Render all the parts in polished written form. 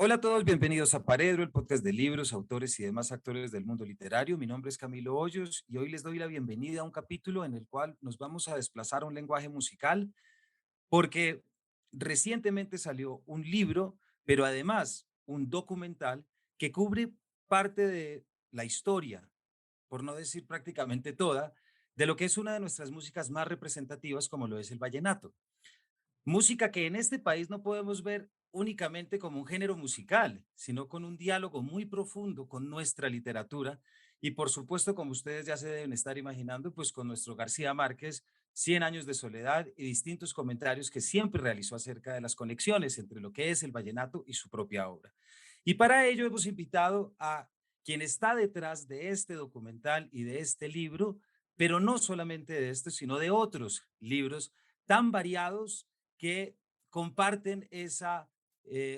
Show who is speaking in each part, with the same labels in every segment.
Speaker 1: Hola a todos, bienvenidos a Paredro, el podcast de libros, autores y demás actores del mundo literario. Mi nombre es Camilo Hoyos y hoy les doy la bienvenida a un capítulo en el cual nos vamos a desplazar a un lenguaje musical porque recientemente salió un libro, pero además un documental que cubre parte de la historia, por no decir prácticamente toda, de lo que es una de nuestras músicas más representativas como lo es el vallenato. Música que en este país no podemos ver únicamente como un género musical, sino con un diálogo muy profundo con nuestra literatura y por supuesto, como ustedes ya se deben estar imaginando, pues con nuestro García Márquez, Cien años de soledad y distintos comentarios que siempre realizó acerca de las conexiones entre lo que es el vallenato y su propia obra. Y para ello hemos invitado a quien está detrás de este documental y de este libro, pero no solamente de este, sino de otros libros tan variados que comparten esa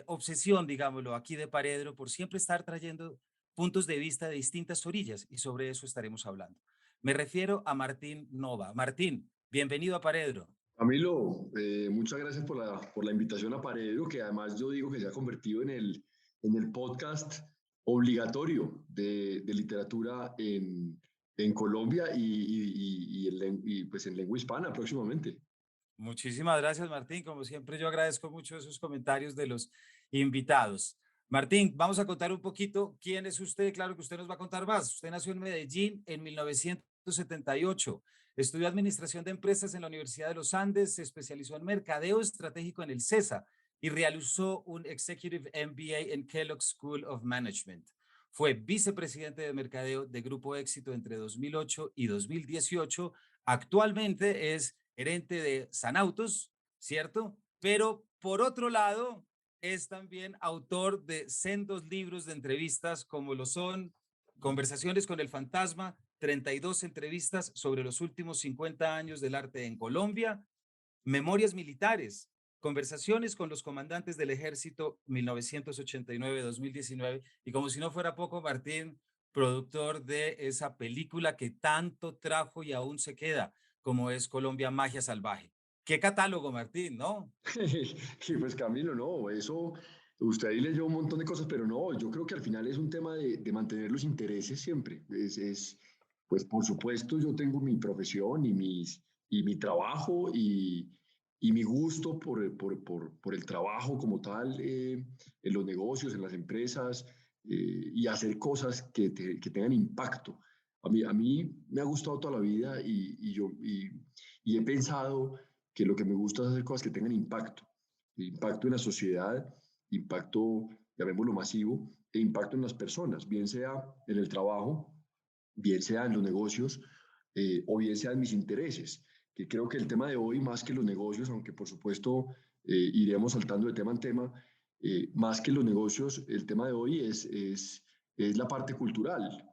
Speaker 1: obsesión, digámoslo, aquí de Paredro por siempre estar trayendo puntos de vista de distintas orillas y sobre eso estaremos hablando. Me refiero a Martín Nova. Martín, bienvenido a Paredro.
Speaker 2: Camilo, muchas gracias por la invitación a Paredro, que además yo digo que se ha convertido en el podcast obligatorio de literatura en Colombia pues en lengua hispana próximamente.
Speaker 1: Muchísimas gracias, Martín. Como siempre, yo agradezco mucho esos comentarios de los invitados. Martín, vamos a contar un poquito quién es usted. Claro que usted nos va a contar más. Usted nació en Medellín en 1978. Estudió Administración de Empresas en la Universidad de los Andes, se especializó en Mercadeo Estratégico en el CESA y realizó un Executive MBA en Kellogg School of Management. Fue vicepresidente de Mercadeo de Grupo Éxito entre 2008 y 2018. Actualmente es gerente de Sanautos, ¿cierto? Pero por otro lado, es también autor de sendos libros de entrevistas como lo son Conversaciones con el Fantasma, 32 entrevistas sobre los últimos 50 años del arte en Colombia, Memorias Militares, Conversaciones con los comandantes del ejército 1989-2019 y como si no fuera poco, Martín, productor de esa película que tanto trajo y aún se queda, como es Colombia Magia Salvaje. Qué catálogo, Martín, ¿no?
Speaker 2: Y pues Camilo, no, eso, usted ahí leyó un montón de cosas, pero no, yo creo que al final es un tema de mantener los intereses siempre. Pues por supuesto, yo tengo mi profesión y mi trabajo y mi gusto por el trabajo como tal, en los negocios, en las empresas, y hacer cosas que tengan impacto. A mí me ha gustado toda la vida y he pensado que lo que me gusta es hacer cosas que tengan impacto en la sociedad, impacto, llamémoslo masivo, e impacto en las personas, bien sea en el trabajo, bien sea en los negocios, o bien sea en mis intereses, que creo que el tema de hoy, más que los negocios, aunque por supuesto iremos saltando de tema en tema, más que los negocios, el tema de hoy es la parte cultural.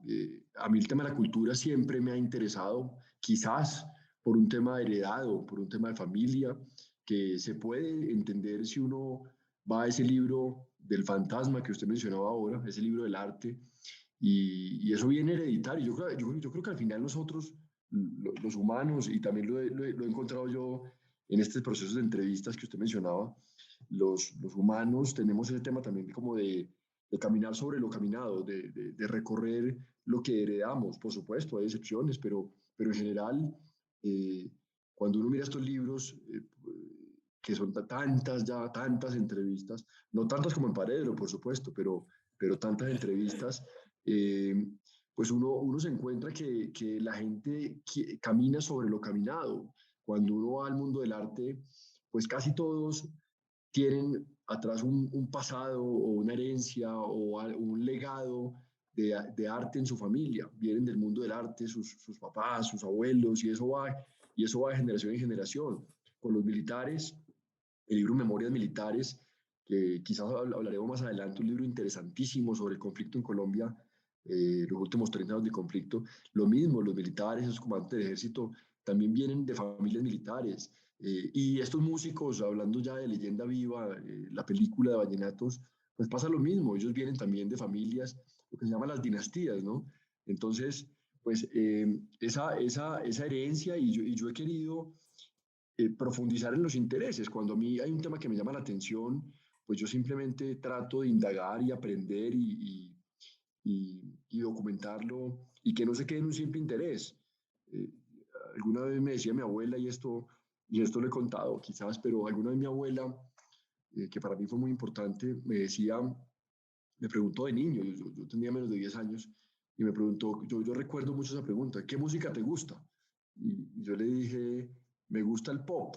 Speaker 2: A mí el tema de la cultura siempre me ha interesado, quizás por un tema heredado, por un tema de familia, que se puede entender si uno va a ese libro del fantasma que usted mencionaba ahora, ese libro del arte, y eso viene hereditario. Yo creo que al final nosotros, los humanos, y también lo he encontrado yo en estos procesos de entrevistas que usted mencionaba, los humanos tenemos ese tema también como de caminar sobre lo caminado, de recorrer lo que heredamos. Por supuesto, hay excepciones, pero en general, eh, cuando uno mira estos libros, que son tantas ya, tantas entrevistas, no tantas como en Paredro, por supuesto, pero tantas entrevistas, eh, pues uno se encuentra que la gente camina sobre lo caminado. Cuando uno va al mundo del arte, pues casi todos tienen atrás un pasado o una herencia o un legado de arte en su familia. Vienen del mundo del arte, sus papás, sus abuelos, y eso va de generación en generación. Con los militares, el libro Memorias Militares, que quizás hablaremos más adelante, un libro interesantísimo sobre el conflicto en Colombia, los últimos 30 años de conflicto. Lo mismo, los militares, los comandantes del ejército, también vienen de familias militares. Y estos músicos, hablando ya de Leyenda Viva, la película de Vallenatos, pues pasa lo mismo, ellos vienen también de familias, lo que se llama las dinastías, ¿no? Entonces, pues esa herencia, y yo he querido profundizar en los intereses. Cuando a mí hay un tema que me llama la atención pues yo simplemente trato de indagar y aprender y documentarlo y que no se quede en un simple interés. Eh, Alguna vez me decía mi abuela, y esto lo he contado quizás, pero alguna vez mi abuela, que para mí fue muy importante, me decía, me preguntó de niño, yo tenía menos de 10 años, y me preguntó, yo recuerdo mucho esa pregunta, ¿qué música te gusta? Y yo le dije, me gusta el pop.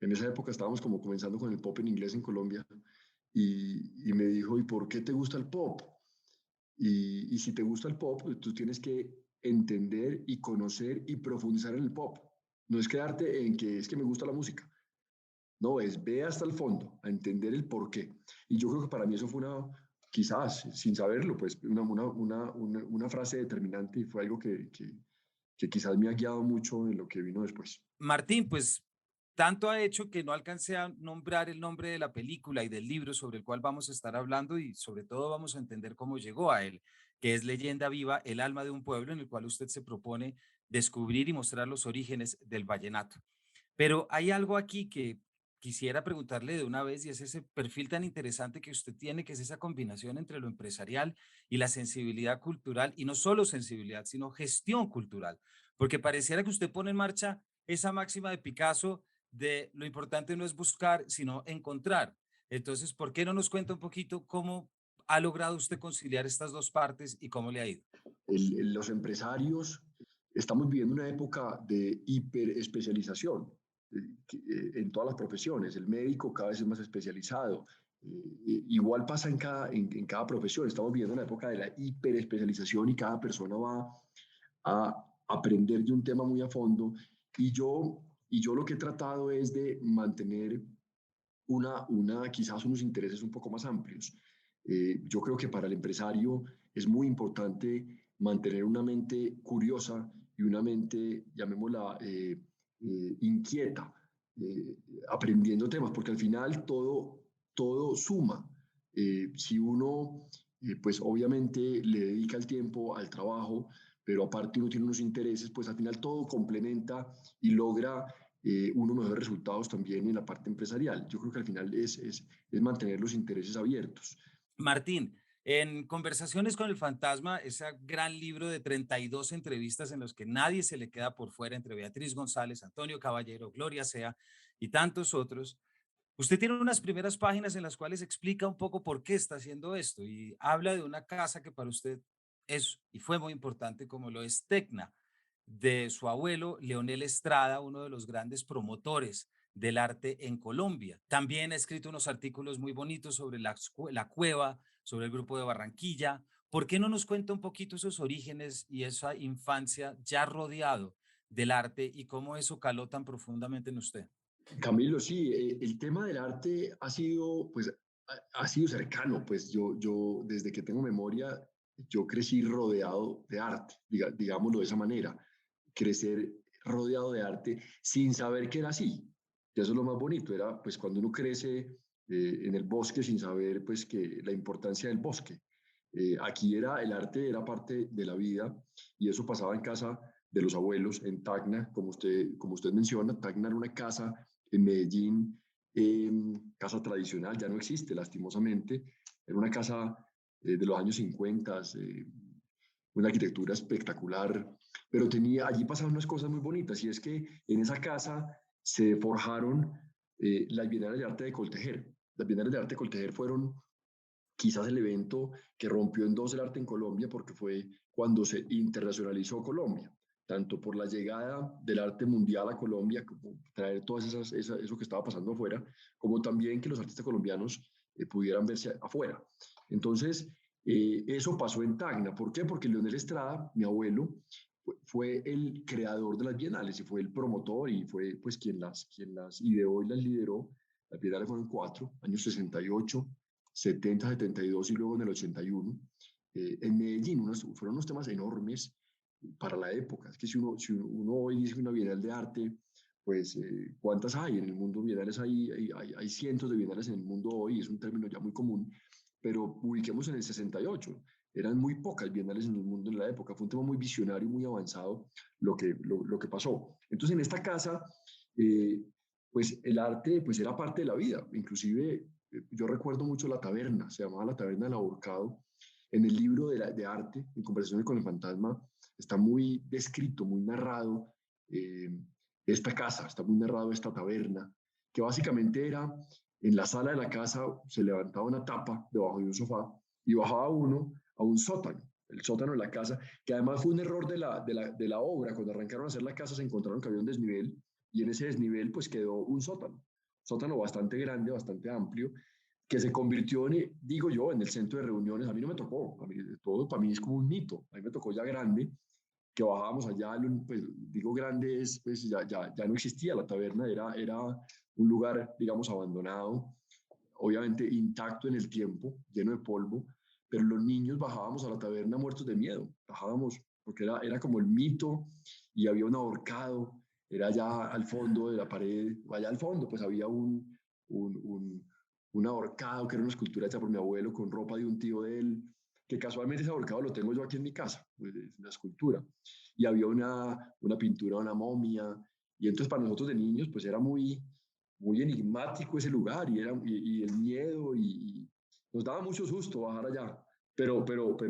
Speaker 2: En esa época estábamos como comenzando con el pop en inglés en Colombia, y me dijo, ¿y por qué te gusta el pop? Y si te gusta el pop, pues tú tienes que entender y conocer y profundizar en el pop. No es quedarte en que es que me gusta la música. No, es ve hasta el fondo, a entender el por qué. Y yo creo que para mí eso fue quizás, sin saberlo, pues una frase determinante y fue algo que quizás me ha guiado mucho en lo que vino después.
Speaker 1: Martín, pues tanto ha hecho que no alcancé a nombrar el nombre de la película y del libro sobre el cual vamos a estar hablando y sobre todo vamos a entender cómo llegó a él, que es Leyenda Viva, el alma de un pueblo, en el cual usted se propone descubrir y mostrar los orígenes del vallenato. Pero hay algo aquí que quisiera preguntarle de una vez y es ese perfil tan interesante que usted tiene, que es esa combinación entre lo empresarial y la sensibilidad cultural, y no solo sensibilidad, sino gestión cultural, porque pareciera que usted pone en marcha esa máxima de Picasso de lo importante no es buscar, sino encontrar. Entonces, ¿por qué no nos cuenta un poquito cómo ha logrado usted conciliar estas dos partes y cómo le ha ido?
Speaker 2: Los empresarios estamos viviendo una época de hiperespecialización en todas las profesiones. El médico cada vez es más especializado. Igual pasa en cada profesión. Estamos viviendo una época de la hiperespecialización y cada persona va a aprender de un tema muy a fondo. Y yo lo que he tratado es de mantener quizás unos intereses un poco más amplios. Yo creo que para el empresario es muy importante mantener una mente curiosa y una mente, llamémosla, inquieta, eh, aprendiendo temas, porque al final todo suma. Si uno, pues obviamente le dedica el tiempo al trabajo, pero aparte uno tiene unos intereses, pues al final todo complementa y logra unos mejores resultados también en la parte empresarial. Yo creo que al final es mantener los intereses abiertos.
Speaker 1: Martín, en Conversaciones con el Fantasma, ese gran libro de 32 entrevistas en los que nadie se le queda por fuera, entre Beatriz González, Antonio Caballero, Gloria Sea y tantos otros, usted tiene unas primeras páginas en las cuales explica un poco por qué está haciendo esto y habla de una casa que para usted es y fue muy importante como lo es Tecna, de su abuelo Leonel Estrada, uno de los grandes promotores del arte en Colombia. También ha escrito unos artículos muy bonitos sobre la cueva, sobre el grupo de Barranquilla. ¿Por qué no nos cuenta un poquito esos orígenes y esa infancia ya rodeado del arte y cómo eso caló tan profundamente en usted?
Speaker 2: Camilo, sí, el tema del arte ha sido, pues, ha sido cercano, pues yo desde que tengo memoria, yo crecí rodeado de arte, digámoslo de esa manera, crecer rodeado de arte sin saber que era así. Y eso es lo más bonito, era pues cuando uno crece en el bosque sin saber pues que la importancia del bosque. Aquí el arte era parte de la vida y eso pasaba en casa de los abuelos en Tacna, como usted menciona. Tacna era una casa en Medellín, casa tradicional, ya no existe lastimosamente, era una casa de los años 50, una arquitectura espectacular, pero allí pasaban unas cosas muy bonitas y es que en esa casa se forjaron las Bienales de Arte de Coltejer. Las Bienales de Arte de Coltejer fueron quizás el evento que rompió en dos el arte en Colombia porque fue cuando se internacionalizó Colombia, tanto por la llegada del arte mundial a Colombia, como traer eso que estaba pasando afuera, como también que los artistas colombianos pudieran verse afuera. Entonces, eso pasó en Tacna. ¿Por qué? Porque Leonel Estrada, mi abuelo, fue el creador de las bienales y fue el promotor y fue pues quien las ideó y las lideró. Las bienales fueron cuatro, años 68, 70, 72 y luego en el 81. En Medellín fueron unos temas enormes para la época. Es que si uno hoy dice una bienal de arte, pues ¿cuántas hay en el mundo? Bienales hay cientos de bienales en el mundo hoy, es un término ya muy común, pero ubiquemos en el 68. Eran muy pocas bienales en el mundo en la época. Fue un tema muy visionario, muy avanzado lo que pasó. Entonces, en esta casa, eh, pues el arte pues era parte de la vida. Inclusive yo recuerdo mucho la taberna, se llamaba la Taberna del Ahorcado. En el libro de arte, en Conversaciones con el Fantasma, está muy descrito, muy narrado eh, esta casa, está muy narrado esta taberna, que básicamente era en la sala de la casa, se levantaba una tapa debajo de un sofá y bajaba uno a un sótano, el sótano de la casa, que además fue un error de la obra. Cuando arrancaron a hacer la casa se encontraron que había un desnivel y en ese desnivel pues quedó un sótano bastante grande, bastante amplio, que se convirtió en, digo yo, en el centro de reuniones. A mí no me tocó, a mí, todo para mí es como un mito. A mí me tocó ya grande, que bajábamos allá, pues digo grande, es, pues ya no existía la taberna, era un lugar, digamos, abandonado, obviamente intacto en el tiempo, lleno de polvo, pero los niños bajábamos a la taberna muertos de miedo, bajábamos porque era como el mito y había un ahorcado, era allá al fondo de la pared, allá al fondo pues había un, un, un ahorcado que era una escultura hecha por mi abuelo con ropa de un tío de él, que casualmente ese ahorcado lo tengo yo aquí en mi casa, pues, es una escultura. Y había una pintura, una momia, y entonces para nosotros de niños pues era muy enigmático ese lugar y el miedo y nos daba mucho susto bajar allá. Pero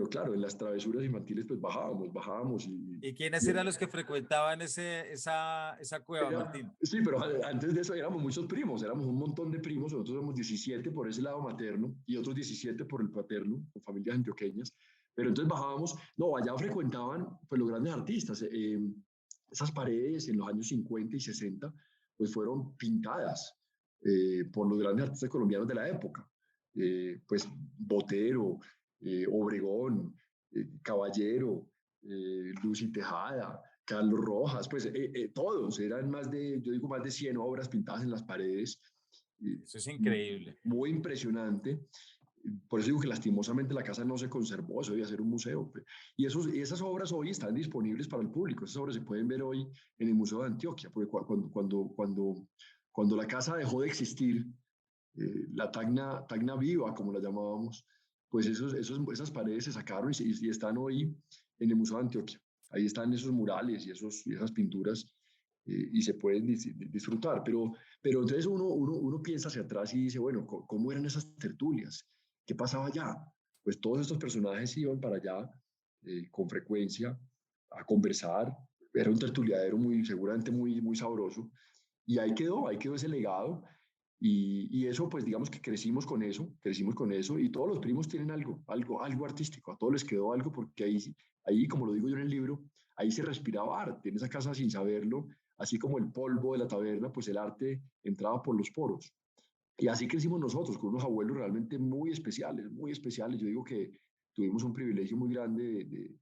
Speaker 2: claro, en las travesuras infantiles pues bajábamos
Speaker 1: ¿Y quiénes
Speaker 2: y
Speaker 1: eran los que frecuentaban esa cueva, Martín?
Speaker 2: sí, pero antes de eso éramos muchos primos, éramos un montón de primos, nosotros somos 17 por ese lado materno y otros 17 por el paterno, con familias antioqueñas, pero entonces bajábamos, no, allá frecuentaban pues los grandes artistas, esas paredes en los años 50 y 60 pues fueron pintadas por los grandes artistas colombianos de la época, pues Botero, Obregón, Caballero, Lucy Tejada, Carlos Rojas, pues todos, eran más de, yo digo, más de 100 obras pintadas en las paredes, eh,
Speaker 1: Eso es increíble.
Speaker 2: muy impresionante. Por eso digo que lastimosamente la casa no se conservó, eso debía ser un museo. Y esas obras hoy están disponibles para el público, esas obras se pueden ver hoy en el Museo de Antioquia, porque cuando la casa dejó de existir, la Tacna viva, como la llamábamos, pues esas paredes se sacaron y están hoy en el Museo de Antioquia. Ahí están esos murales y esas pinturas y se pueden disfrutar. Pero entonces uno piensa hacia atrás y dice, bueno, ¿cómo eran esas tertulias? ¿Qué pasaba allá? Pues todos estos personajes iban para allá con frecuencia a conversar. Era un tertuliadero seguramente muy sabroso. Y ahí quedó ese legado y eso, pues digamos que crecimos con eso y todos los primos tienen algo artístico, a todos les quedó algo porque ahí, como lo digo yo en el libro, ahí se respiraba arte, en esa casa sin saberlo, así como el polvo de la taberna, pues el arte entraba por los poros. Y así crecimos nosotros, con unos abuelos realmente muy especiales, muy especiales. Yo digo que tuvimos un privilegio muy grande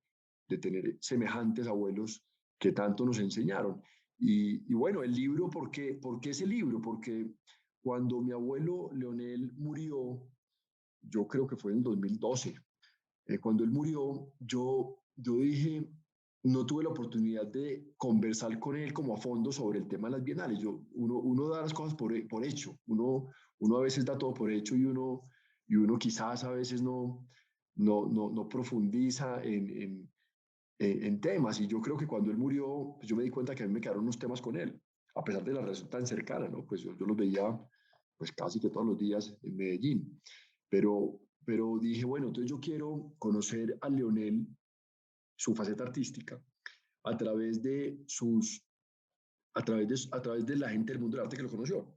Speaker 2: de tener semejantes abuelos que tanto nos enseñaron. Y bueno, el libro, ¿por qué ese libro? Porque cuando mi abuelo Leonel murió, yo creo que fue en 2012, cuando él murió, yo dije, no tuve la oportunidad de conversar con él como a fondo sobre el tema de las bienales. Uno da las cosas por hecho, uno a veces da todo por hecho y uno quizás a veces no profundiza en temas. Y yo creo que cuando él murió, pues yo me di cuenta que a mí me quedaron unos temas con él, a pesar de la relación tan cercana, ¿no? Pues yo los veía pues casi que todos los días en Medellín. Pero dije, bueno, entonces yo quiero conocer a Leonel, su faceta artística, a través de a través de la gente del mundo del arte que lo conoció.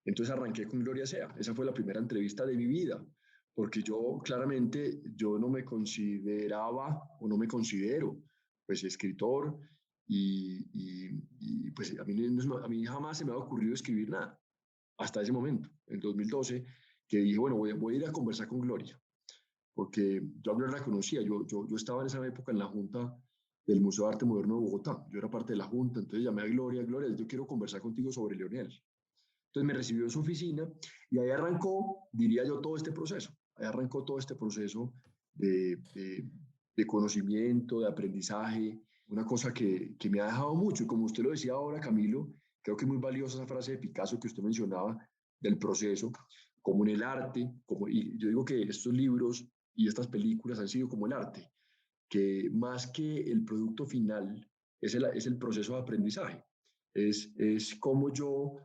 Speaker 2: Entonces arranqué con Gloria Sea. Esa fue la primera entrevista de mi vida, porque yo claramente yo no me consideraba o no me considero pues escritor y pues a mí jamás se me ha ocurrido escribir nada hasta ese momento, en 2012, que dije, bueno, voy a ir a conversar con Gloria, porque yo a Gloria la conocía, yo estaba en esa época en la junta del Museo de Arte Moderno de Bogotá, yo era parte de la junta, entonces llamé a Gloria, Gloria, yo quiero conversar contigo sobre Leonel. Entonces me recibió en su oficina y ahí arrancó, diría yo, todo este proceso. Ahí arrancó todo este proceso de conocimiento, de aprendizaje, una cosa que me ha dejado mucho. Y como usted lo decía ahora, Camilo, creo que es muy valiosa esa frase de Picasso que usted mencionaba del proceso, como en el arte, y yo digo que estos libros y estas películas han sido como el arte, que más que el producto final es el proceso de aprendizaje. Es como yo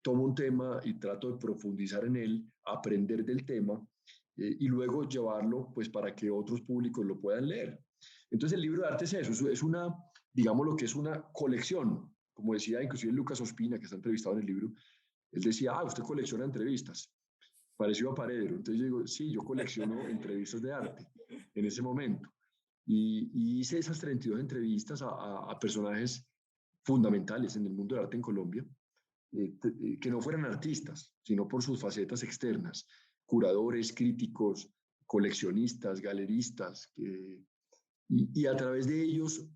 Speaker 2: tomo un tema y trato de profundizar en él, aprender del tema y luego llevarlo pues para que otros públicos lo puedan leer. Entonces el libro de arte es eso, es una, digamos lo que es una colección, como decía inclusive Lucas Ospina, que está entrevistado en el libro, él decía, usted colecciona entrevistas, pareció a Paredro. Entonces yo digo, sí, yo colecciono entrevistas de arte en ese momento. Y hice esas 32 entrevistas a personajes fundamentales en el mundo del arte en Colombia, que no fueran artistas, sino por sus facetas externas, curadores, críticos, coleccionistas, galeristas, y a través de ellos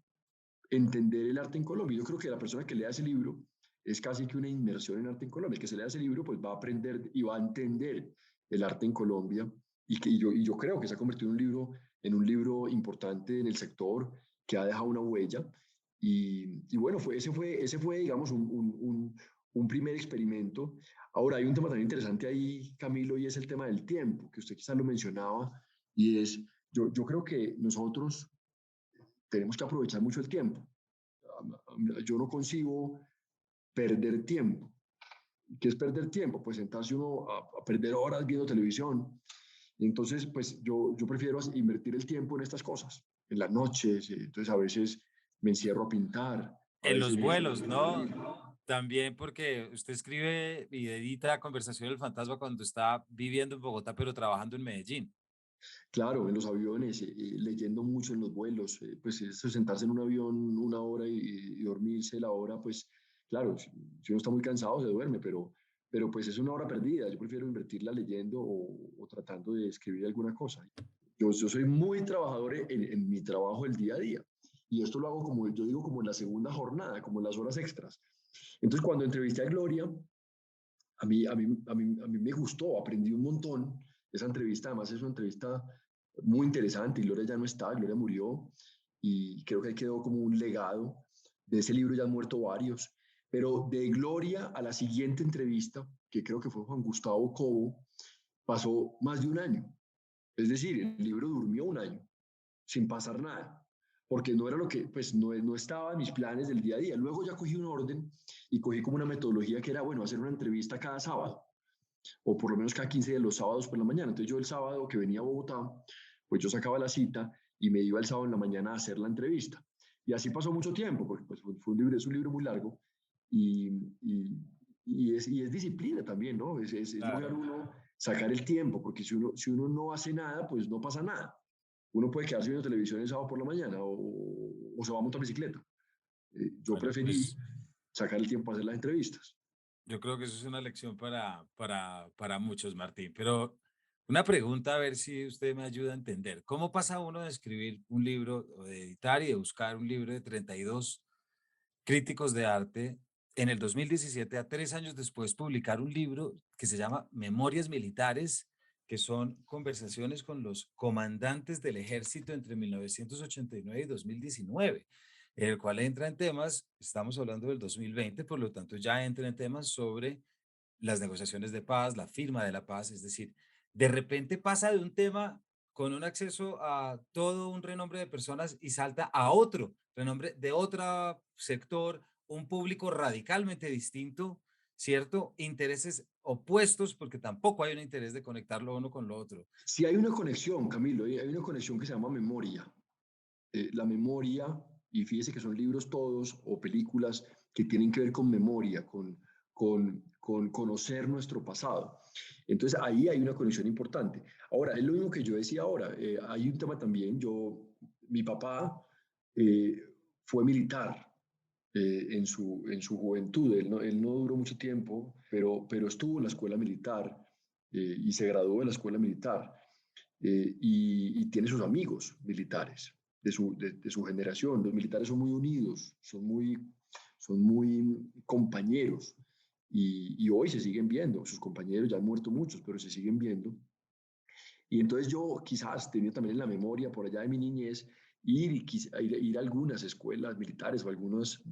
Speaker 2: entender el arte en Colombia. Yo creo que la persona que lea ese libro es casi que una inmersión en arte en Colombia. El que se lea ese libro pues va a aprender y va a entender el arte en Colombia y yo creo que se ha convertido en un libro importante en el sector que ha dejado una huella. Y bueno, ese fue digamos, un primer experimento. Ahora, hay un tema también interesante ahí, Camilo, y es el tema del tiempo, que usted quizás lo mencionaba, y es, yo creo que nosotros tenemos que aprovechar mucho el tiempo. Yo no concibo perder tiempo. ¿Qué es perder tiempo? Pues sentarse uno a perder horas viendo televisión. Y entonces, pues yo prefiero invertir el tiempo en estas cosas, en las noches. Entonces, a veces me encierro a pintar, a
Speaker 1: En
Speaker 2: veces
Speaker 1: los
Speaker 2: me encierro a
Speaker 1: vuelos,
Speaker 2: escribir.
Speaker 1: ¿no? También porque usted escribe y edita Conversación del Fantasma cuando está viviendo en Bogotá, pero trabajando en Medellín.
Speaker 2: Claro, en los aviones, leyendo mucho en los vuelos, pues eso, sentarse en un avión una hora y dormirse la hora, pues claro, si uno está muy cansado se duerme, pero pues es una hora perdida. Yo prefiero invertirla leyendo o tratando de escribir alguna cosa. Yo soy muy trabajador en mi trabajo del día a día y esto lo hago como yo digo, como en la segunda jornada, como en las horas extras. Entonces cuando entrevisté a Gloria, a mí me gustó, aprendí un montón. Esa entrevista, además, es una entrevista muy interesante. Y Gloria ya no está, Gloria murió. Y creo que ahí quedó como un legado. De ese libro ya han muerto varios. Pero de Gloria a la siguiente entrevista, que creo que fue Juan Gustavo Cobo, pasó más de un año. Es decir, el libro durmió un año sin pasar nada, porque no era lo que, pues no estaba en mis planes del día a día. Luego ya cogí un orden y cogí como una metodología que era, bueno, hacer una entrevista cada sábado, o por lo menos cada 15 de los sábados por la mañana. Entonces yo el sábado que venía a Bogotá, pues yo sacaba la cita y me iba el sábado en la mañana a hacer la entrevista. Y así pasó mucho tiempo, porque pues, es un libro muy largo y, y, y es disciplina también, ¿no? Es lograr
Speaker 1: Claro.
Speaker 2: uno sacar el tiempo, porque si uno no hace nada, pues no pasa nada. Uno puede quedarse viendo televisión el sábado por la mañana o se va a montar bicicleta. Yo
Speaker 1: Bueno,
Speaker 2: preferí
Speaker 1: pues
Speaker 2: sacar el tiempo para hacer las entrevistas.
Speaker 1: yo creo que eso es una lección para muchos, Martín. Pero una pregunta, a ver si usted me ayuda a entender. ¿Cómo pasa uno de escribir un libro, o de editar y de buscar un libro de 32 críticos de arte en el 2017, a 3 años después, publicar un libro que se llama Memorias Militares, que son conversaciones con los comandantes del ejército entre 1989 y 2019, en el cual entra en temas, estamos hablando del 2020, por lo tanto ya entra en temas sobre las negociaciones de paz, la firma de la paz, es decir, de repente pasa de un tema con un acceso a todo un renombre de personas y salta a otro renombre de otro sector, un público radicalmente distinto, ¿cierto? Intereses opuestos, porque tampoco hay un interés de conectarlo uno con lo otro.
Speaker 2: Si hay una conexión, Camilo, hay una conexión que se llama memoria. La memoria, y fíjese que son libros todos o películas que tienen que ver con memoria, con conocer nuestro pasado. Entonces ahí hay una conexión importante. Ahora, es lo mismo que yo decía ahora, hay un tema también, mi papá eh, fue militar en su juventud, él no duró mucho tiempo, pero estuvo en la escuela militar y se graduó de la escuela militar y tiene sus amigos militares de su generación. Los militares son muy unidos, son muy compañeros y hoy se siguen viendo. Sus compañeros ya han muerto muchos, pero se siguen viendo. Y entonces yo quizás tenía también en la memoria por allá de mi niñez ir a algunas escuelas militares o algunas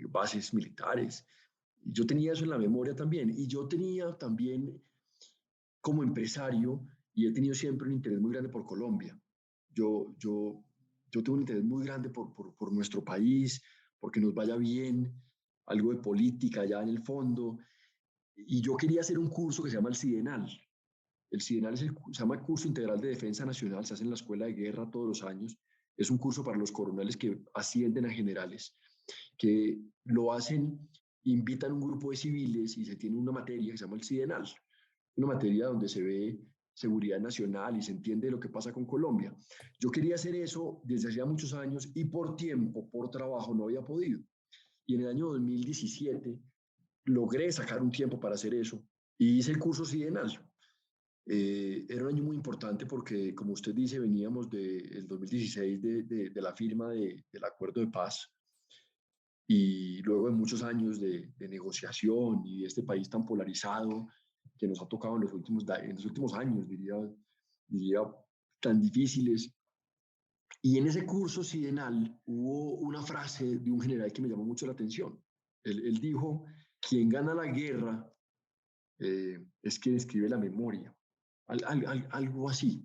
Speaker 2: bases militares. Y yo tenía eso en la memoria también. Y yo tenía también como empresario y he tenido siempre un interés muy grande por Colombia. Yo, yo, yo tengo un interés muy grande por nuestro país, porque nos vaya bien, algo de política allá en el fondo. y yo quería hacer un curso que se llama el CIDENAL. El CIDENAL se llama Curso Integral de Defensa Nacional, se hace en la Escuela de Guerra todos los años. Es un curso para los coroneles que ascienden a generales, que lo hacen, invitan un grupo de civiles y se tiene una materia que se llama el CIDENAL, una materia donde se ve seguridad nacional y se entiende lo que pasa con Colombia. Yo quería hacer eso desde hacía muchos años y por tiempo, por trabajo, no había podido. Y en el año 2017 logré sacar un tiempo para hacer eso y hice el curso CIDENAL. Era un año muy importante porque, como usted dice, veníamos del 2016 de la firma del acuerdo de paz y luego de muchos años de negociación y de este país tan polarizado que nos ha tocado en los últimos años, diría tan difíciles. Y en ese curso sidenal hubo una frase de un general que me llamó mucho la atención. Él dijo, quien gana la guerra es quien escribe la memoria. Algo así,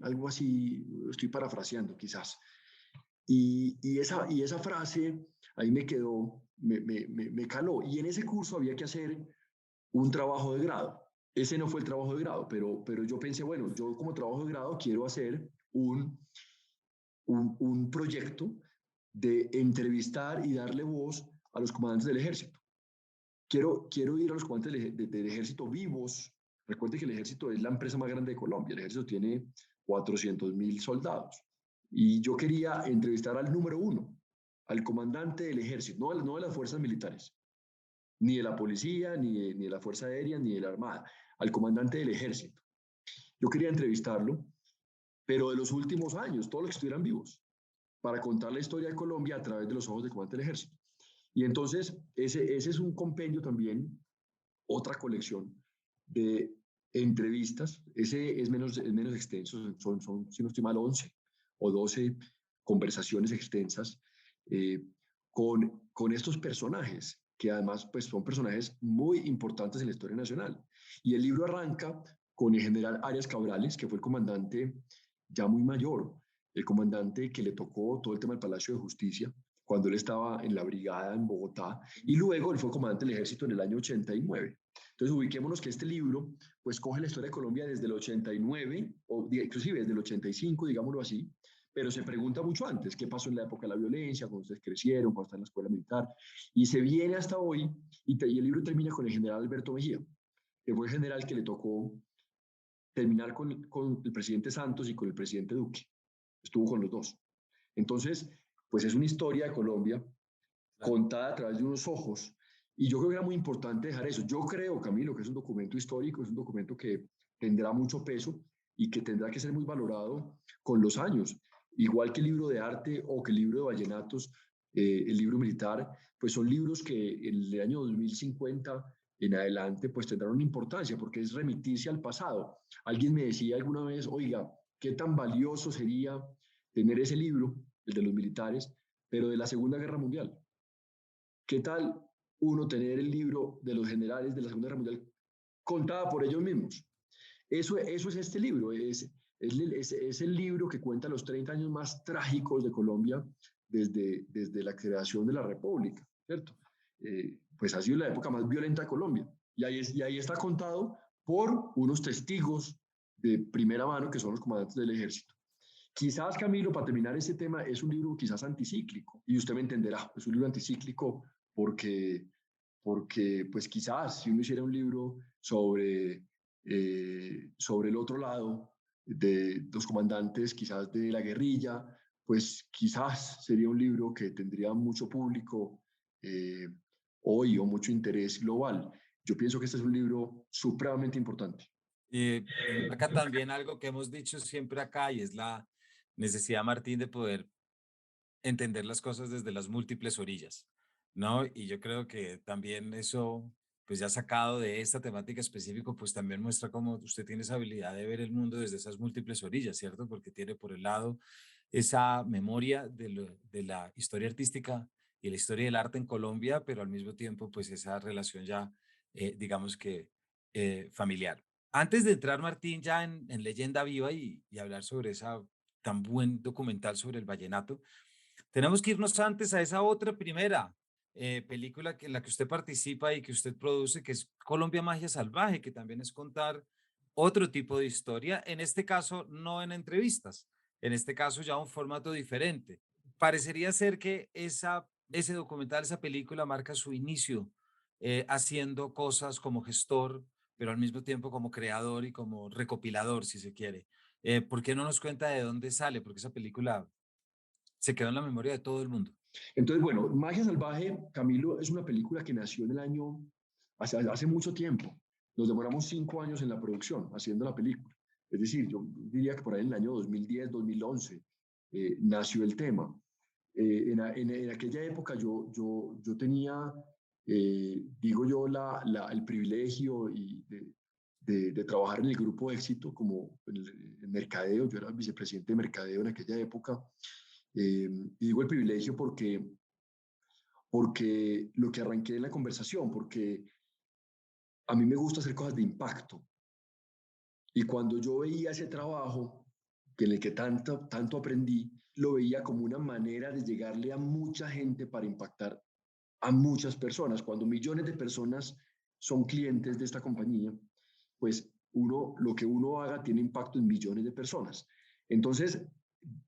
Speaker 2: estoy parafraseando quizás. Y esa frase ahí me quedó, me caló. Y en ese curso había que hacer un trabajo de grado. Ese no fue el trabajo de grado, pero yo pensé, bueno, yo como trabajo de grado quiero hacer un proyecto de entrevistar y darle voz a los comandantes del ejército. Quiero ir a los comandantes del ejército vivos. Recuerde que el ejército es la empresa más grande de Colombia. El ejército tiene 400.000 soldados. Y yo quería entrevistar al número uno, al comandante del ejército, no de las fuerzas militares, ni de la policía, ni de la fuerza aérea, ni de la armada, al comandante del ejército. Yo quería entrevistarlo, pero de los últimos años, todos los que estuvieran vivos, para contar la historia de Colombia a través de los ojos del comandante del ejército. Y entonces, ese es un compendio también, otra colección de entrevistas. Ese es menos extenso, si no estoy mal, 11 o 12 conversaciones extensas eh, con estos personajes, que además pues, son personajes muy importantes en la historia nacional. Y el libro arranca con el general Arias Cabrales, que fue el comandante ya muy mayor, el comandante que le tocó todo el tema del Palacio de Justicia, cuando él estaba en la brigada en Bogotá, y luego él fue comandante del ejército en el año 89. Entonces ubiquémonos que este libro pues coge la historia de Colombia desde el 89, o inclusive desde el 85, digámoslo así, pero se pregunta mucho antes, ¿qué pasó en la época de la violencia, cuando ustedes crecieron, cuando están en la escuela militar? Y se viene hasta hoy, y el libro termina con el general Alberto Mejía, que fue el general que le tocó terminar con el presidente Santos y con el presidente Duque. Estuvo con los dos. Entonces, pues es una historia de Colombia
Speaker 1: Claro.
Speaker 2: contada a través de unos ojos. Y yo creo que era muy importante dejar eso. Yo creo, Camilo, que es un documento histórico, es un documento que tendrá mucho peso y que tendrá que ser muy valorado con los años. Igual que el libro de arte o que el libro de vallenatos, el libro militar, pues son libros que en el año 2050 en adelante pues tendrán una importancia porque es remitirse al pasado. Alguien me decía alguna vez, oiga, ¿qué tan valioso sería tener ese libro, el de los militares, pero de la Segunda Guerra Mundial? ¿Qué tal uno tener el libro de los generales de la Segunda Guerra Mundial contada por ellos mismos? Eso es este libro, es el libro que cuenta los 30 años más trágicos de Colombia desde la creación de la República, ¿cierto? Pues ha sido la época más violenta de Colombia. Y ahí está contado por unos testigos de primera mano que son los comandantes del ejército. Quizás, Camilo, para terminar este tema, es un libro quizás anticíclico, y usted me entenderá, es un libro anticíclico porque, porque pues quizás si uno hiciera un libro sobre el otro lado de los comandantes quizás de la guerrilla, pues quizás sería un libro que tendría mucho público eh, hoy o mucho interés global. Yo pienso que este es un libro supremamente importante.
Speaker 1: Y marca también algo que hemos dicho siempre acá y es la necesidad, Martín, de poder entender las cosas desde las múltiples orillas, ¿no? Y yo creo que también eso, pues ya sacado de esta temática específica, pues también muestra cómo usted tiene esa habilidad de ver el mundo desde esas múltiples orillas, ¿cierto? Porque tiene por el lado esa memoria de la historia artística y la historia del arte en Colombia, pero al mismo tiempo, pues esa relación ya, digamos que familiar. Antes de entrar, Martín, ya en Leyenda Viva y hablar sobre esa tan buen documental sobre el vallenato, tenemos que irnos antes a esa otra primera. película en la que usted participa y que usted produce, que es Colombia Magia Salvaje, que también es contar otro tipo de historia, en este caso no en entrevistas, en este caso ya un formato diferente. Parecería ser que ese documental, esa película marca su inicio haciendo cosas como gestor, pero al mismo tiempo como creador y como recopilador, si se quiere. ¿Por qué no nos cuenta de dónde sale? Porque esa película se quedó en la memoria de todo el mundo.
Speaker 2: Entonces, bueno, Magia Salvaje, Camilo, es una película que nació en el año, hace mucho tiempo. Nos demoramos 5 años en la producción, haciendo la película. Es decir, yo diría que por ahí en el año 2010, 2011, nació el tema. En aquella época yo tenía, digo yo, el privilegio de trabajar en el grupo Éxito como en mercadeo. Yo era vicepresidente de mercadeo en aquella época. Y digo el privilegio porque lo que arranqué en la conversación, porque a mí me gusta hacer cosas de impacto. Y cuando yo veía ese trabajo, que en el que tanto aprendí, lo veía como una manera de llegarle a mucha gente para impactar a muchas personas. Cuando millones de personas son clientes de esta compañía, pues lo que uno haga tiene impacto en millones de personas. Entonces,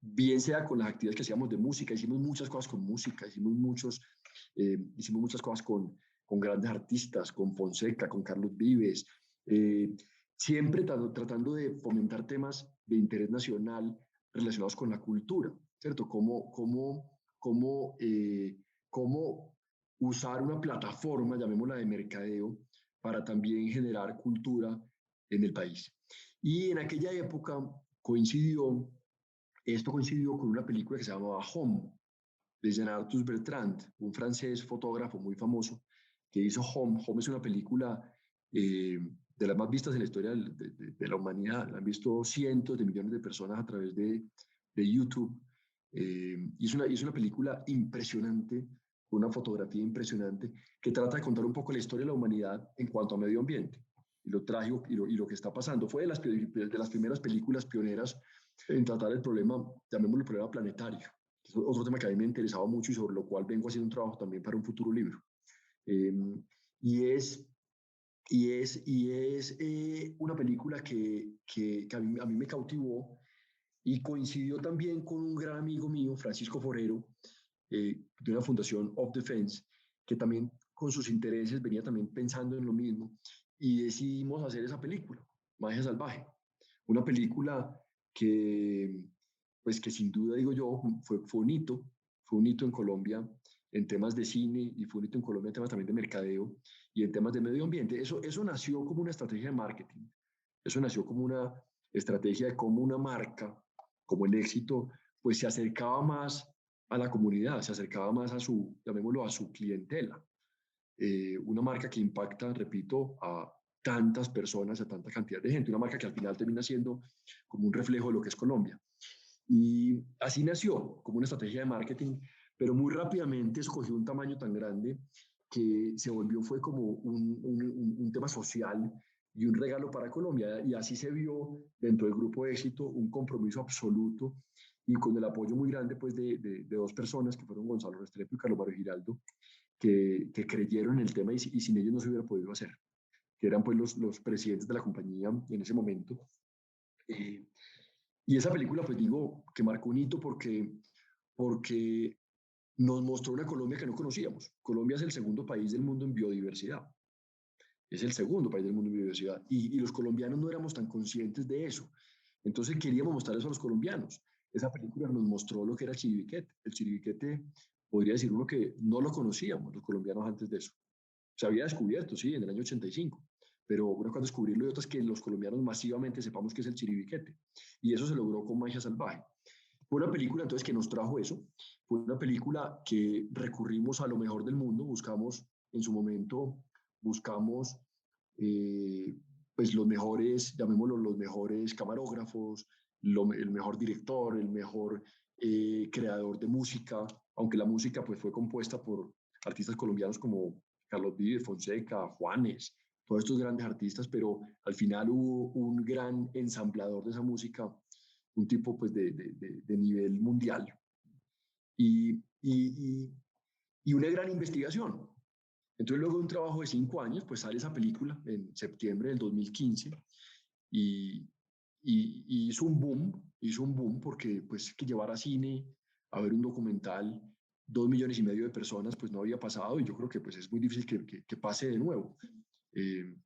Speaker 2: bien sea con las actividades que hacíamos de música, hicimos muchas cosas con música, hicimos muchas cosas con grandes artistas, con Fonseca, con Carlos Vives, eh, siempre tratando de fomentar temas de interés nacional relacionados con la cultura, ¿cierto? Cómo usar una plataforma, llamémosla de mercadeo, para también generar cultura en el país. Y en aquella época coincidió con una película que se llamaba Home, de Jean-Arthus Bertrand, un francés fotógrafo muy famoso, que hizo Home. Home es una película de las más vistas en la historia de la humanidad. La han visto cientos de millones de personas a través de YouTube. Y es una película impresionante, una fotografía impresionante, que trata de contar un poco la historia de la humanidad en cuanto a medio ambiente y lo trágico y lo que está pasando. Fue de las primeras películas pioneras en tratar el problema, llamémoslo el problema planetario. Es otro tema que a mí me ha interesado mucho y sobre lo cual vengo haciendo un trabajo también para un futuro libro. Eh, y es, y es una película que a mí me cautivó y coincidió también con un gran amigo mío, Francisco Forero, de una fundación Of Defense, que también con sus intereses venía también pensando en lo mismo y decidimos hacer esa película, Magia Salvaje. Una película que, pues que sin duda, digo yo, fue un hito en Colombia en temas de cine y fue un hito en Colombia en temas también de mercadeo y en temas de medio ambiente. Eso nació como una estrategia de marketing, eso nació como una estrategia de cómo una marca, como el Éxito, pues se acercaba más a la comunidad, se acercaba más llamémoslo, a su clientela. Una marca que impacta, repito, a tantas personas, a tanta cantidad de gente, una marca que al final termina siendo como un reflejo de lo que es Colombia. Y así nació, como una estrategia de marketing, pero muy rápidamente escogió un tamaño tan grande que fue como un tema social y un regalo para Colombia. Y así se vio dentro del grupo de Éxito un compromiso absoluto y con el apoyo muy grande pues, de dos personas que fueron Gonzalo Restrepo y Carlos Mario Giraldo, que creyeron en el tema y sin ellos no se hubiera podido hacer, que eran pues los presidentes de la compañía en ese momento. Eh, y esa película, pues digo, que marcó un hito porque nos mostró una Colombia que no conocíamos. Colombia es el segundo país del mundo en biodiversidad. Es el segundo país del mundo en biodiversidad. Y los colombianos no éramos tan conscientes de eso. Entonces queríamos mostrar eso a los colombianos. Esa película nos mostró lo que era el Chiribiquete. El Chiribiquete, podría decir uno que no lo conocíamos los colombianos antes de eso. Se había descubierto, sí, en el año 85, pero una cosa es descubrirlo y otra es que los colombianos masivamente sepamos qué es el chiribiquete. Y eso se logró con Magia Salvaje. Fue una película entonces que nos trajo eso, fue una película que recurrimos a lo mejor del mundo, en su momento, buscamos eh, pues los mejores, llamémoslo los mejores camarógrafos, el mejor director, el mejor creador de música, aunque la música pues fue compuesta por artistas colombianos como Carlos Vives, Fonseca, Juanes, todos estos grandes artistas, pero al final hubo un gran ensamblador de esa música, un tipo pues de nivel mundial. Y y una gran investigación. Entonces, luego de un trabajo de 5 años, pues sale esa película en septiembre del 2015 y, y hizo un boom porque pues que llevar a cine, a ver un documental, 2,5 millones de personas, pues no había pasado y yo creo que pues es muy difícil que pase de nuevo. Eh,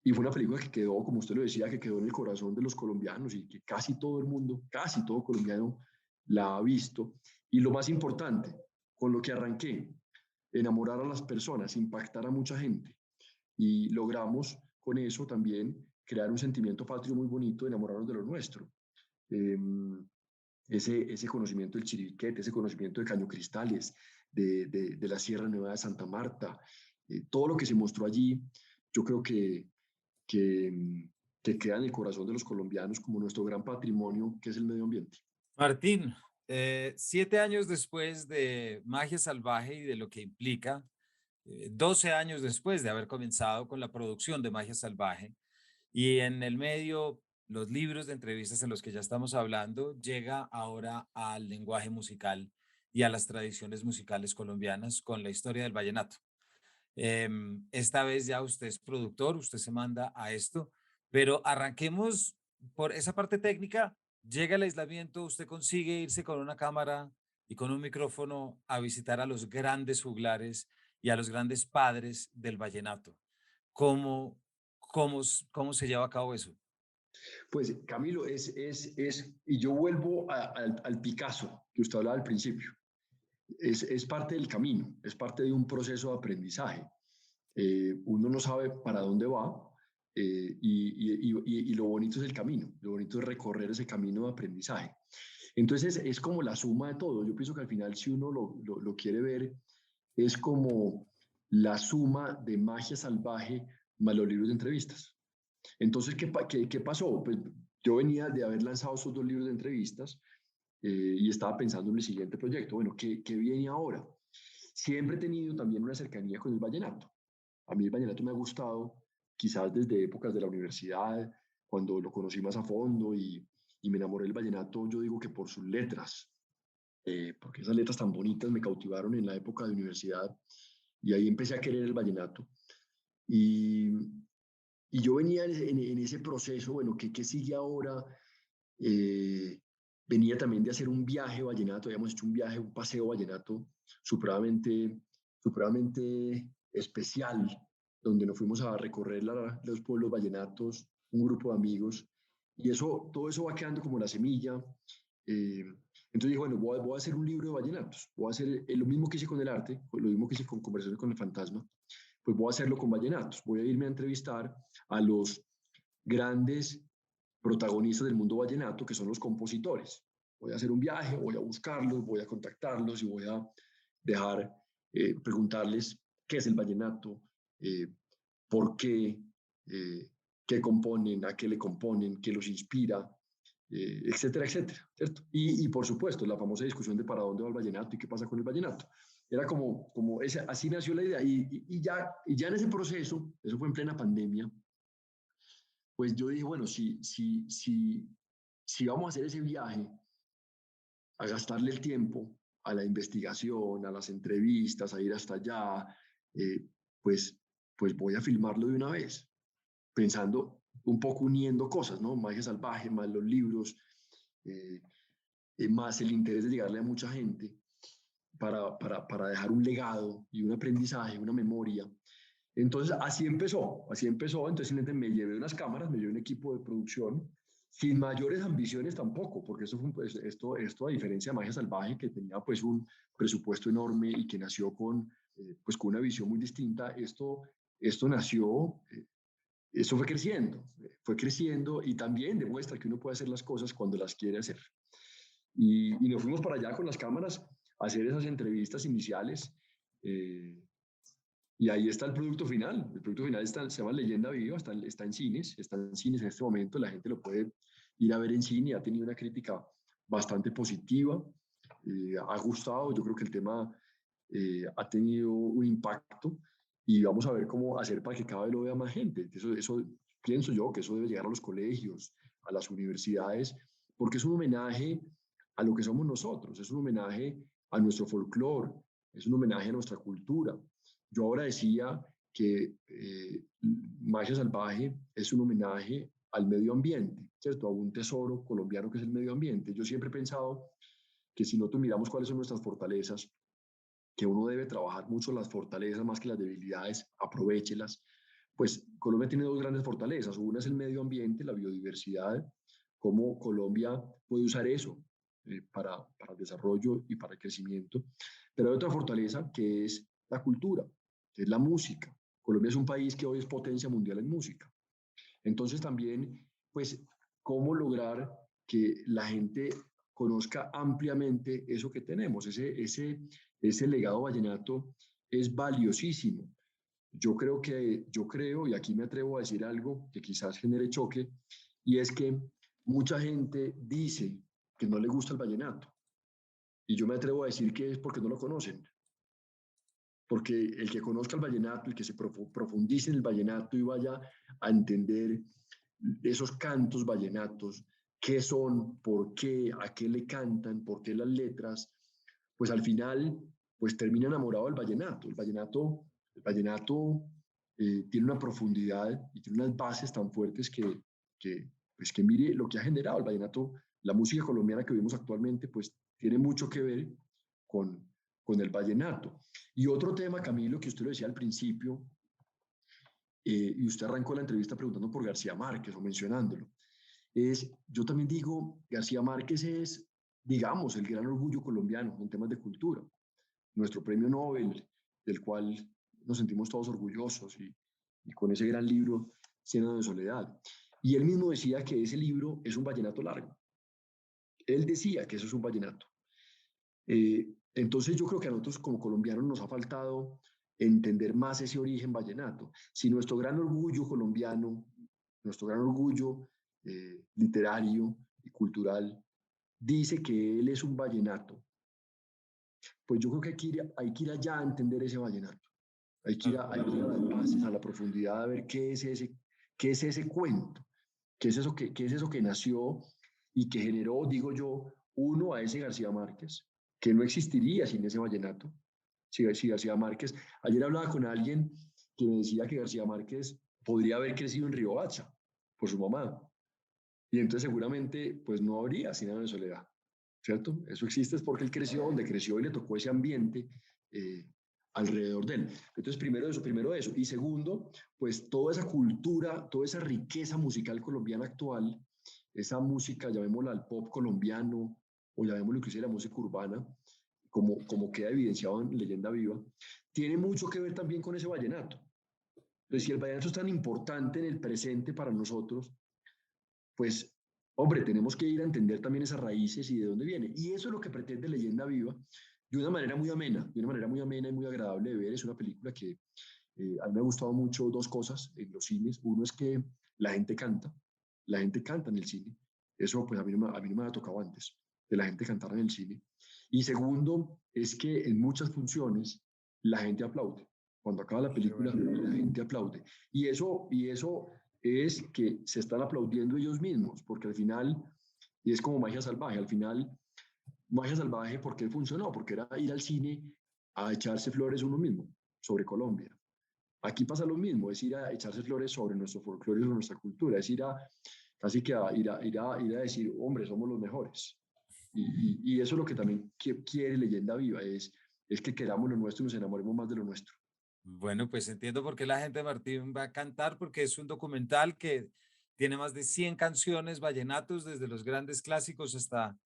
Speaker 2: y fue una película que quedó, como usted lo decía, que quedó en el corazón de los colombianos y que casi todo el mundo, casi todo colombiano la ha visto. Y lo más importante, con lo que arranqué, enamorar a las personas, impactar a mucha gente. Y logramos con eso también crear un sentimiento patrio muy bonito de enamorarnos de lo nuestro. Eh, ese conocimiento del Chiribiquete, ese conocimiento de Caño Cristales, de la Sierra Nevada de Santa Marta, todo lo que se mostró allí, yo creo que, que queda en el corazón de los colombianos como nuestro gran patrimonio, que es el medio ambiente.
Speaker 1: Martín, 7 años después de Magia Salvaje y de lo que implica, 12 años después de haber comenzado con la producción de Magia Salvaje, y en el medio, los libros de entrevistas en los que ya estamos hablando, llega ahora al lenguaje musical y a las tradiciones musicales colombianas con la historia del vallenato. Esta vez ya usted es productor, usted se manda a esto, pero arranquemos por esa parte técnica. Llega el aislamiento, usted consigue irse con una cámara y con un micrófono a visitar a los grandes juglares y a los grandes padres del vallenato. ¿Cómo, cómo se lleva a cabo eso?
Speaker 2: Pues Camilo, y yo vuelvo al Picasso que usted hablaba al principio. Es parte del camino, es parte de un proceso de aprendizaje. Uno no sabe para dónde va y lo bonito es el camino, lo bonito es recorrer ese camino de aprendizaje. Entonces es como la suma de todo. Yo pienso que al final si uno lo quiere ver, es como la suma de Magia Salvaje más los libros de entrevistas. Entonces, ¿qué pasó? Pues yo venía de haber lanzado esos 2 libros de entrevistas y estaba pensando en el siguiente proyecto. Bueno, ¿qué viene ahora? Siempre he tenido también una cercanía con el vallenato. A mí el vallenato me ha gustado, quizás desde épocas de la universidad, cuando lo conocí más a fondo y me enamoré del vallenato, yo digo que por sus letras, porque esas letras tan bonitas me cautivaron en la época de universidad y ahí empecé a querer el vallenato. Y, y yo venía en ese proceso, bueno, ¿qué sigue ahora? Eh, venía también de hacer un viaje vallenato, habíamos hecho un viaje, un paseo vallenato supremamente especial, donde nos fuimos a recorrer los pueblos vallenatos, un grupo de amigos, y todo eso va quedando como la semilla. Eh, entonces dije, bueno, voy a hacer un libro de vallenatos, voy a hacer lo mismo que hice con el arte, lo mismo que hice con Conversaciones con el Fantasma, pues voy a hacerlo con vallenatos, voy a irme a entrevistar a los grandes protagonistas del mundo vallenato, que son los compositores. Voy a hacer un viaje, voy a buscarlos, voy a contactarlos y voy a dejar, preguntarles qué es el vallenato, eh, por qué, eh, qué componen, a qué le componen, qué los inspira, etcétera, etcétera, ¿cierto? Y por supuesto, la famosa discusión de para dónde va el vallenato y qué pasa con el vallenato. Era así nació la idea. Y ya en ese proceso, eso fue en plena pandemia, pues yo dije, bueno, si vamos a hacer ese viaje, a gastarle el tiempo a la investigación, a las entrevistas, a ir hasta allá, eh, pues, pues voy a filmarlo de una vez, pensando un poco uniendo cosas, ¿no? Magia Salvaje, más los libros, eh, más el interés de llegarle a mucha gente para dejar un legado y un aprendizaje, una memoria. Entonces, así empezó. Entonces, me llevé unas cámaras, me llevé un equipo de producción, sin mayores ambiciones tampoco, porque esto a diferencia de Magia Salvaje, que tenía pues un presupuesto enorme y que nació pues, con una visión muy distinta, esto nació, esto fue creciendo y también demuestra que uno puede hacer las cosas cuando las quiere hacer. Y nos fuimos para allá con las cámaras a hacer esas entrevistas iniciales. Eh, y ahí está el producto final. El producto final se llama Leyenda Viva, está en cines en este momento, la gente lo puede ir a ver en cine, ha tenido una crítica bastante positiva, ha gustado, yo creo que el tema ha tenido un impacto y vamos a ver cómo hacer para que cada vez lo vea más gente. Eso pienso yo que eso debe llegar a los colegios, a las universidades, porque es un homenaje a lo que somos nosotros, es un homenaje a nuestro folclore, es un homenaje a nuestra cultura. Yo ahora decía que Magia Salvaje es un homenaje al medio ambiente, ¿cierto? A un tesoro colombiano que es el medio ambiente. Yo siempre he pensado que si nosotros miramos cuáles son nuestras fortalezas, que uno debe trabajar mucho las fortalezas más que las debilidades, aprovéchelas. Pues Colombia tiene dos grandes fortalezas. Una es el medio ambiente, la biodiversidad, cómo Colombia puede usar eso para el desarrollo y para el crecimiento. Pero hay otra fortaleza que es la cultura, que es la música. Colombia es un país que hoy es potencia mundial en música. Entonces también, pues, cómo lograr que la gente conozca ampliamente eso que tenemos, ese legado vallenato es valiosísimo. Yo creo, y aquí me atrevo a decir algo que quizás genere choque, y es que mucha gente dice que no le gusta el vallenato, y yo me atrevo a decir que es porque no lo conocen, porque el que conozca el vallenato, el que se profundice en el vallenato y vaya a entender esos cantos vallenatos, qué son, por qué, a qué le cantan, por qué las letras, pues al final, pues termina enamorado del vallenato. El vallenato tiene una profundidad y tiene unas bases tan fuertes pues que mire lo que ha generado el vallenato, la música colombiana que vemos actualmente, pues tiene mucho que ver con, con el vallenato. Y otro tema, Camilo, que usted lo decía al principio, y usted arrancó la entrevista preguntando por García Márquez o mencionándolo, yo también digo, García Márquez es, digamos, el gran orgullo colombiano en temas de cultura, nuestro premio Nobel, del cual nos sentimos todos orgullosos y con ese gran libro, Cien años de soledad. Y él mismo decía que ese libro es un vallenato largo. Él decía que eso es un vallenato. Entonces yo creo que a nosotros como colombianos nos ha faltado entender más ese origen vallenato. Si nuestro gran orgullo colombiano, nuestro gran orgullo literario y cultural dice que él es un vallenato, pues yo creo que hay que ir allá a entender ese vallenato.
Speaker 1: Claro.
Speaker 2: Hay que ir a las bases, a la profundidad, a ver qué es ese cuento, qué es eso que nació y que generó, digo yo, uno a ese García Márquez, que no existiría sin ese vallenato. Si García Márquez, ayer hablaba con alguien que me decía que García Márquez podría haber crecido en Riohacha por su mamá. Y entonces seguramente pues no habría Cien años de soledad, ¿cierto? Eso existe es porque él creció donde creció y le tocó ese ambiente eh, alrededor de él. Entonces, primero eso. Y segundo, pues toda esa cultura, toda esa riqueza musical colombiana actual, esa música, llamémosla al pop colombiano o llamémoslo inclusive la música urbana, como queda evidenciado en Leyenda Viva, tiene mucho que ver también con ese vallenato. Entonces, si el vallenato es tan importante en el presente para nosotros, pues, hombre, tenemos que ir a entender también esas raíces y de dónde viene. Y eso es lo que pretende Leyenda Viva de una manera muy amena, de una manera muy amena y muy agradable de ver. Es una película que a mí me ha gustado mucho dos cosas en los cines. Uno es que la gente canta en el cine. Eso pues a mí no me ha tocado antes, de la gente cantar en el cine. Y segundo es que en muchas funciones la gente aplaude. Cuando acaba la
Speaker 1: Qué
Speaker 2: película,
Speaker 1: bueno.
Speaker 2: la gente aplaude. Y eso es que se están aplaudiendo ellos mismos, porque al final, y es como magia salvaje, al final, magia salvaje, ¿por qué funcionó? Porque era ir al cine a echarse flores uno mismo sobre Colombia. Aquí pasa lo mismo, es ir a echarse flores sobre nuestro folclore, sobre nuestra cultura, es ir a casi que ir a decir, hombre, somos los mejores. Y eso es lo que también quiere Leyenda Viva, es que queramos lo nuestro y nos enamoremos más de lo nuestro.
Speaker 1: Bueno, pues entiendo por qué la gente de Martín va a cantar, porque es un documental que tiene más de 100 canciones, vallenatos, desde los grandes clásicos hasta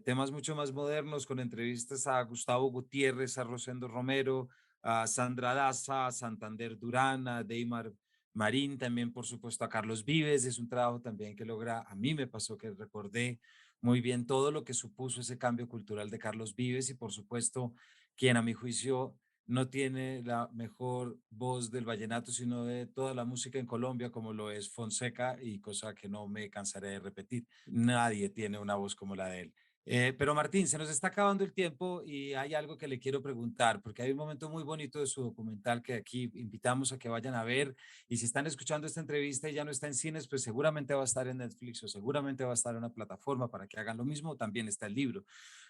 Speaker 1: temas mucho más modernos, con entrevistas a Gustavo Gutiérrez, a Rosendo Romero, a Sandra Daza, a Santander Durán, a Deimar Marín, también por supuesto a Carlos Vives. Es un trabajo también que logra, a mí me pasó que recordé muy bien todo lo que supuso ese cambio cultural de Carlos Vives y por supuesto quien a mi juicio no tiene la mejor voz del vallenato, sino de toda la música en Colombia, como lo es Fonseca, y cosa que no me cansaré de repetir. Nadie tiene una voz como la de él. Pero Martín, se nos está acabando el tiempo y hay algo que le quiero preguntar, porque hay un momento muy bonito de su documental que aquí invitamos a que vayan a ver. Y si están escuchando esta entrevista y ya no está en cines, pues seguramente va a estar en Netflix o seguramente va a estar en una plataforma para que hagan lo mismo. También está el libro.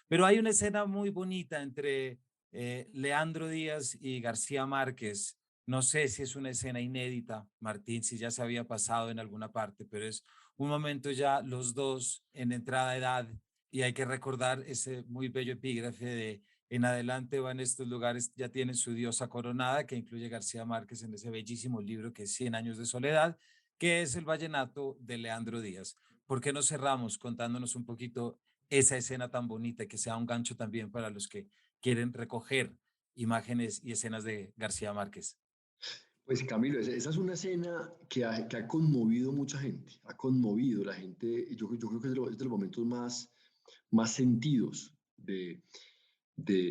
Speaker 1: Pero hay una escena muy bonita entre Leandro Díaz y García Márquez. No sé si es una escena inédita, Martín, si ya se había pasado en alguna parte, pero es un momento ya los dos en entrada de edad y hay que recordar ese muy bello epígrafe de en adelante van estos lugares, ya tienen su diosa coronada, que incluye García Márquez en ese bellísimo libro que es Cien años de soledad, que es el vallenato de Leandro Díaz. ¿Por qué no cerramos contándonos un poquito esa escena tan bonita y que sea un gancho también para los que quieren recoger imágenes y escenas de García Márquez?
Speaker 2: Pues Camilo, esa es una escena que ha conmovido mucha gente, ha conmovido la gente, yo creo que es de los momentos más sentidos de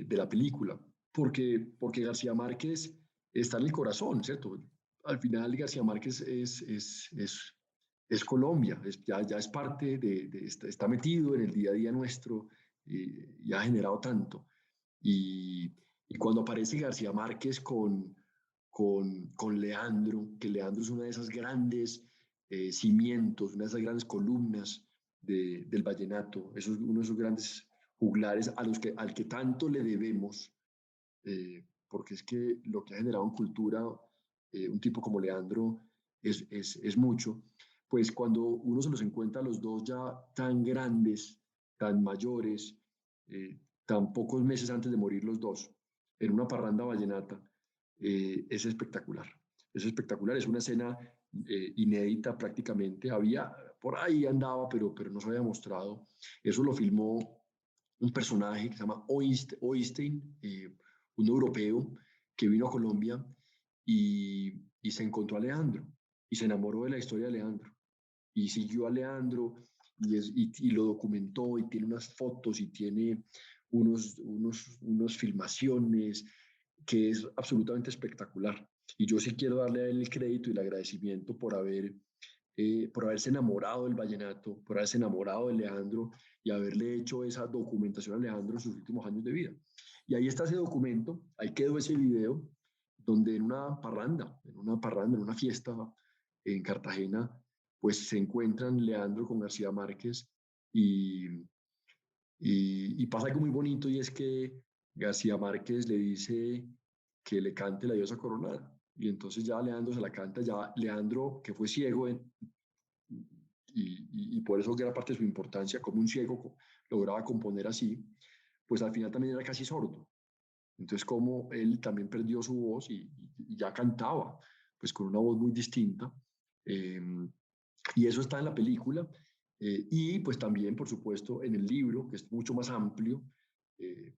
Speaker 2: la película, porque García Márquez está en el corazón, ¿cierto? Al final García Márquez es Colombia, ya es parte está metido en el día a día nuestro y ha generado tanto. Y, y cuando aparece García Márquez con Leandro, que Leandro es una de esas grandes cimientos, una de esas grandes columnas del vallenato, uno de esos grandes juglares al que tanto le debemos, porque es que lo que ha generado en cultura un tipo como Leandro es mucho, pues cuando uno se los encuentra a los dos ya tan grandes, tan mayores, eh, tan pocos meses antes de morir los dos, en una parranda vallenata, es espectacular. Es espectacular, es una escena inédita prácticamente. Por ahí andaba, pero no se había mostrado. Eso lo filmó un personaje que se llama Oystein, un europeo que vino a Colombia y se encontró a Leandro y se enamoró de la historia de Leandro y siguió a Leandro y lo documentó y tiene unas fotos y tiene unos filmaciones que es absolutamente espectacular. Y yo sí quiero darle a él el crédito y el agradecimiento por haberse enamorado del vallenato, por haberse enamorado de Leandro y haberle hecho esa documentación a Leandro en sus últimos años de vida. Y ahí está ese documento, ahí quedó ese video, donde en una fiesta en Cartagena, pues se encuentran Leandro con García Márquez y, y pasa algo muy bonito y es que García Márquez le dice que le cante la diosa coronada. Y entonces ya Leandro se la canta, ya Leandro, que fue ciego y por eso era parte de su importancia, como un ciego lograba componer así, pues al final también era casi sordo. Entonces como él también perdió su voz y ya cantaba, pues con una voz muy distinta. Eh, y eso está en la película. Y pues también, por supuesto, en el libro, que es mucho más amplio, eh,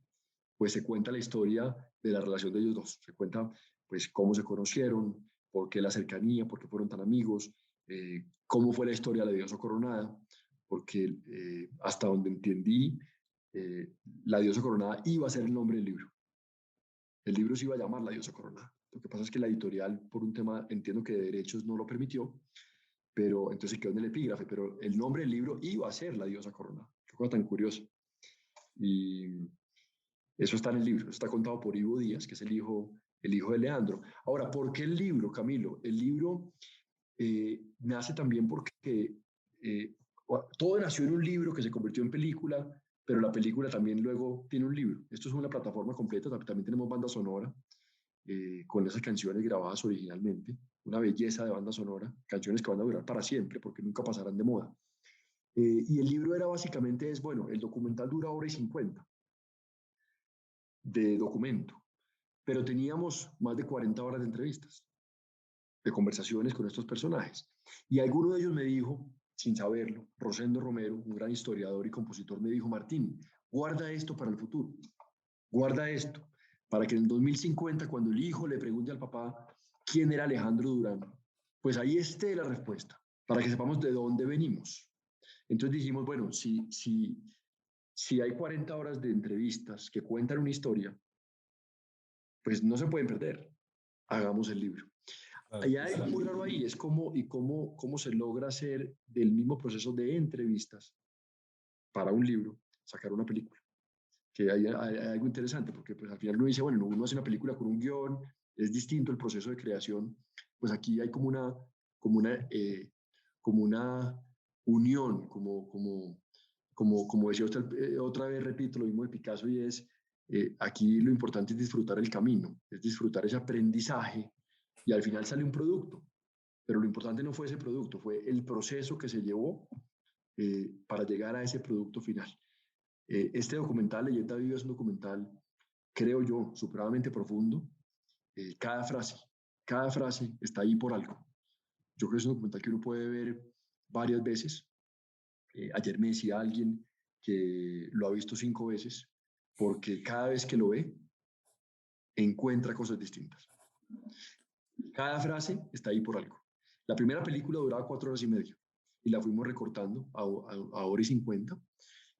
Speaker 2: pues se cuenta la historia de la relación de ellos dos. Se cuenta pues cómo se conocieron, por qué la cercanía, por qué fueron tan amigos, cómo fue la historia de la diosa coronada, porque hasta donde entendí, eh, la diosa coronada iba a ser el nombre del libro. El libro se iba a llamar La diosa coronada. Lo que pasa es que la editorial, por un tema, entiendo que de derechos no lo permitió, pero entonces quedó en el epígrafe, pero el nombre del libro iba a ser La diosa coronada. Qué cosa tan curiosa. Y eso está en el libro, está contado por Ivo Díaz, que es el hijo de Leandro. Ahora, ¿por qué el libro, Camilo? El libro nace también porque eh, todo nació en un libro que se convirtió en película, pero la película también luego tiene un libro. Esto es una plataforma completa, también tenemos banda sonora con esas canciones grabadas originalmente, una belleza de banda sonora, canciones que van a durar para siempre porque nunca pasarán de moda. Y el libro era básicamente, bueno, el documental dura hora y 50 de documento, pero teníamos más de 40 horas de entrevistas, de conversaciones con estos personajes. Y alguno de ellos me dijo, sin saberlo, Rosendo Romero, un gran historiador y compositor, me dijo, Martín, guarda esto para el futuro, guarda esto, para que en 2050, cuando el hijo le pregunte al papá quién era Alejandro Durán, pues ahí esté la respuesta, para que sepamos de dónde venimos. Entonces dijimos, bueno, si hay 40 horas de entrevistas que cuentan una historia, pues no se pueden perder. Hagamos el libro.
Speaker 1: Claro
Speaker 2: Hay
Speaker 1: que
Speaker 2: algo
Speaker 1: sí.
Speaker 2: muy raro ahí, es cómo se logra hacer del mismo proceso de entrevistas para un libro, sacar una película. Que hay algo interesante, porque pues al final uno dice, bueno, uno hace una película con un guión, es distinto el proceso de creación, pues aquí hay como una unión, como decía usted otra vez, repito, lo mismo de Picasso, y es Aquí lo importante es disfrutar el camino, es disfrutar ese aprendizaje y al final sale un producto. Pero lo importante no fue ese producto, fue el proceso que se llevó para llegar a ese producto final. Este documental, Leyenda Viva, es un documental, creo yo, supremamente profundo. Cada cada frase está ahí por algo. Yo creo que es un documental que uno puede ver varias veces. Ayer me decía alguien que lo ha visto 5 veces porque cada vez que lo ve encuentra cosas distintas. Cada frase está ahí por algo. La primera película duraba 4 horas y media y la fuimos recortando a hora y 50.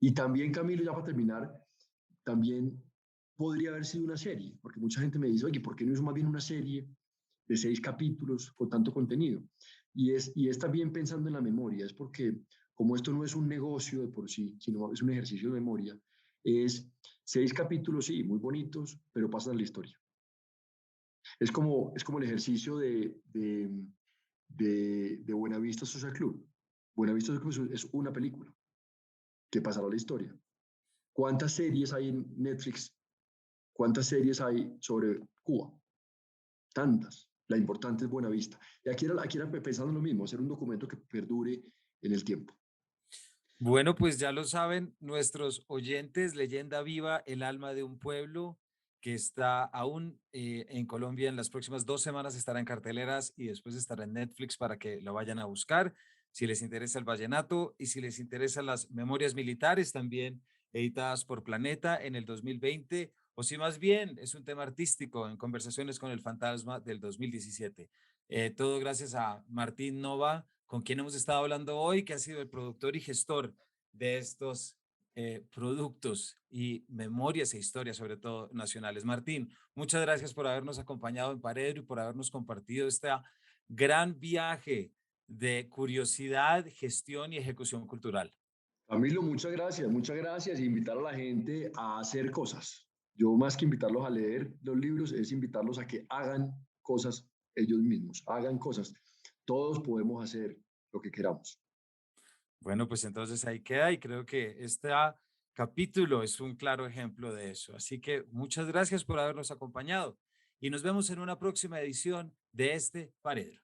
Speaker 2: Y también, Camilo, ya para terminar, también podría haber sido una serie, porque mucha gente me dice, oye, ¿por qué no hizo más bien una serie de 6 capítulos con tanto contenido? Y es también pensando en la memoria, es porque como esto no es un negocio de por sí, sino es un ejercicio de memoria, es 6 capítulos, sí, muy bonitos, pero pasan a la historia. Es como el ejercicio de Buenavista Social Club. Buenavista Social Club es una película que pasará a la historia. ¿Cuántas series hay en Netflix? ¿Cuántas series hay sobre Cuba? Tantas. La importante es Buenavista. Y aquí era pensando lo mismo, hacer un documento que perdure en el tiempo.
Speaker 1: Bueno, pues ya lo saben nuestros oyentes, Leyenda Viva, el alma de un pueblo, que está aún en Colombia. En las próximas 2 semanas estará en carteleras y después estará en Netflix para que lo vayan a buscar. Si les interesa el vallenato y si les interesan las memorias militares, también editadas por Planeta en el 2020, o si más bien es un tema artístico en Conversaciones con el Fantasma del 2017. Todo gracias a Martín Nova, con quien hemos estado hablando hoy, que ha sido el productor y gestor de estos productos y memorias e historias, sobre todo nacionales. Martín, muchas gracias por habernos acompañado en Paredro y por habernos compartido este gran viaje de curiosidad, gestión y ejecución cultural.
Speaker 2: Camilo, muchas gracias y invitar a la gente a hacer cosas. Yo más que invitarlos a leer los libros, es invitarlos a que hagan cosas ellos mismos, hagan cosas. Todos podemos hacer lo que queramos.
Speaker 1: Bueno, pues entonces ahí queda y creo que este capítulo es un claro ejemplo de eso. Así que muchas gracias por habernos acompañado y nos vemos en una próxima edición de este Paredro.